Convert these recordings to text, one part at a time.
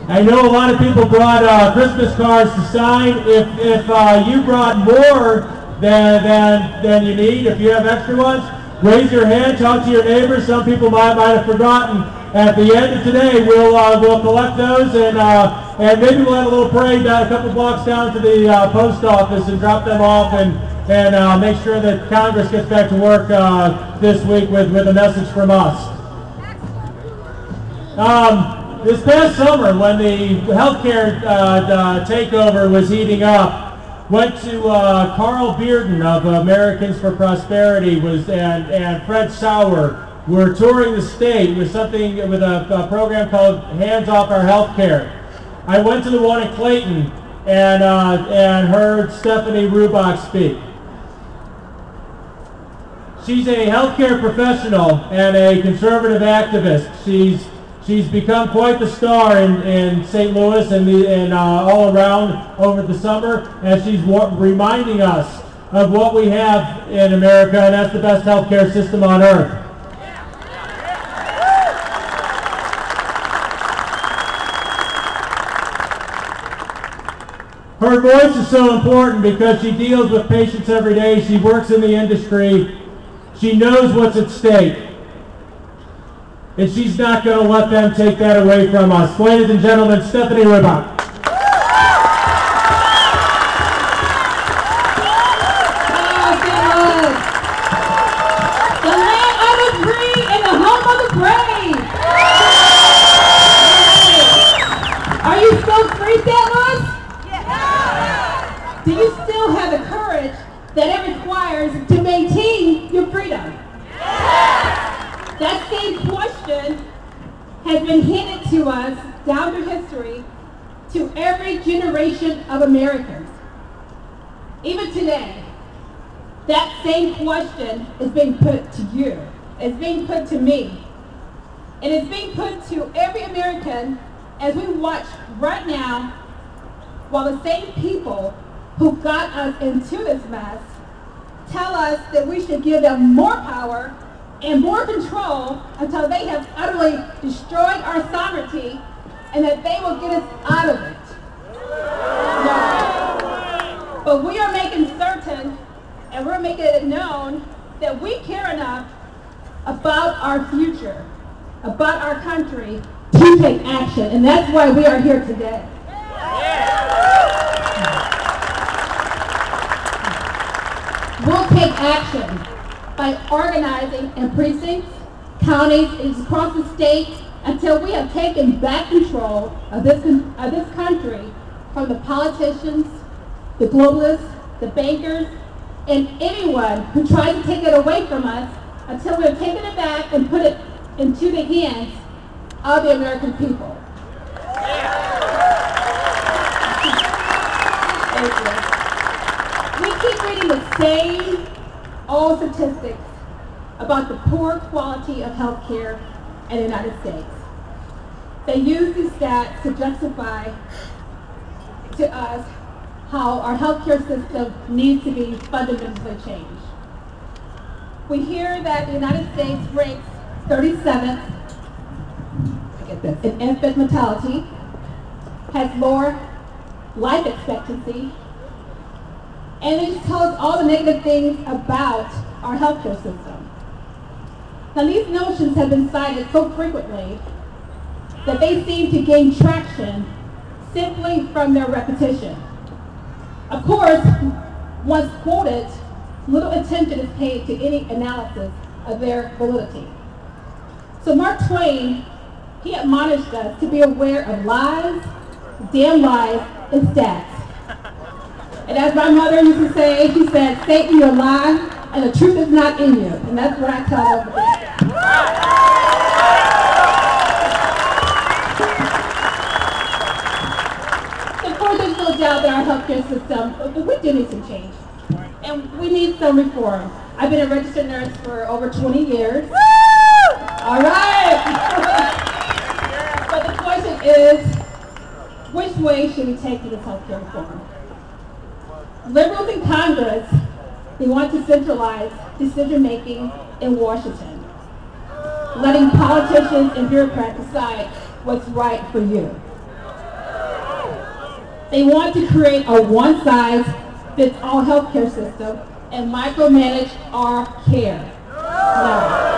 I know a lot of people brought Christmas cards to sign. If you brought more than you need, if you have extra ones, raise your hand, talk to your neighbors. Some people might have forgotten. At the end of today, we'll collect those and maybe we'll have a little parade down a couple blocks down to the post office and drop them off and make sure that Congress gets back to work this week with a message from us. This past summer, when the healthcare takeover was heating up, went to Carl Bearden of Americans for Prosperity and Fred Sauer were touring the state with a program called Hands Off Our Healthcare. I went to the one in Clayton and heard Stephanie Rubach speak. She's a healthcare professional and a conservative activist. She's become quite the star in St. Louis and all around over the summer, and she's reminding us of what we have in America, and that's the best healthcare system on earth. Her voice is so important because she deals with patients every day. She works in the industry. She knows what's at stake. And she's not going to let them take that away from us. Ladies and gentlemen, Stephanie Rubach. The land of the free and the home of the brave. Are you still free, St. Louis? Do you still have the courage that it requires to maintain your freedom? That same question has been handed to us down through history to every generation of Americans. Even today, that same question is being put to you. It's being put to me. And it's being put to every American as we watch right now while the same people who got us into this mess tell us that we should give them more power and more control until they have utterly destroyed our sovereignty and that they will get us out of it. No. But we are making certain and we're making it known that we care enough about our future, about our country, to take action. And that's why we are here today. We'll take action by organizing in precincts, counties, and across the state until we have taken back control of this country from the politicians, the globalists, the bankers, and anyone who tries to take it away from us until we have taken it back and put it into the hands of the American people. Thank you. We keep reading the same old statistics about the poor quality of health care in the United States. They use these stats to justify to us how our healthcare system needs to be fundamentally changed. We hear that the United States ranks 37th in infant mortality, has lower life expectancy, and they just tell us all the negative things about our healthcare system. Now, these notions have been cited so frequently that they seem to gain traction simply from their repetition. Of course, once quoted, little attention is paid to any analysis of their validity. So Mark Twain, he admonished us to be aware of lies, damn lies, and stats. And as my mother used to say, she said, Satan, you're lying, and the truth is not in you. And that's what I tell everybody. Of course, there's no doubt that our healthcare system, we do need some change. And we need some reform. I've been a registered nurse for over 20 years. All right. But the question is, which way should we take to this healthcare reform? Liberals in Congress, they want to centralize decision-making in Washington, letting politicians and bureaucrats decide what's right for you. They want to create a one-size-fits-all healthcare system and micromanage our care. No.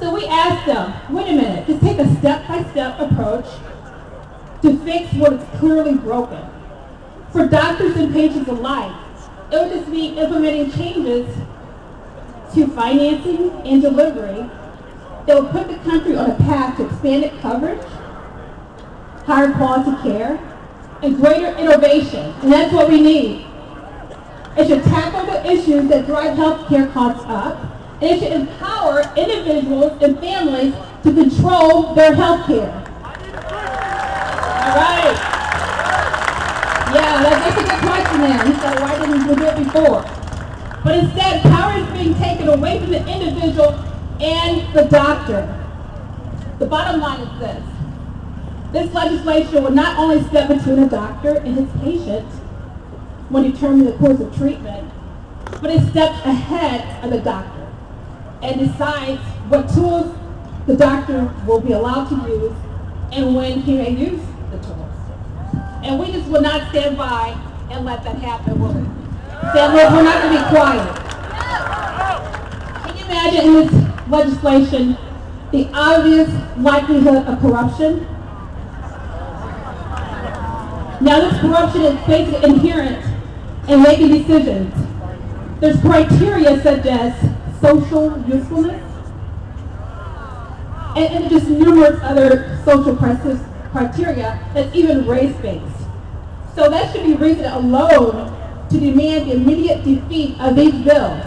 So we asked them, wait a minute, just take a step-by-step approach to fix what is clearly broken. For doctors and patients alike, it would just be implementing changes to financing and delivery that will put the country on a path to expanded coverage, higher quality care, and greater innovation. And that's what we need. It should tackle the issues that drive healthcare costs up, and it should empower individuals and families to control their healthcare. All right. Yeah, that's a good question there. He said, why didn't we do it before? But instead, power is being taken away from the individual and the doctor. The bottom line is this. This legislation will not only step between a doctor and his patient when determining the course of treatment, but it steps ahead of the doctor and decides what tools the doctor will be allowed to use and when he may use the tools. And we just will not stand by and let that happen, will we? We're not going to be quiet. Can you imagine in this legislation the obvious likelihood of corruption? Now this corruption is basically inherent in making decisions. There's criteria such as social usefulness and just numerous other social criteria that's even race-based. So that should be reason alone to demand the immediate defeat of these bills.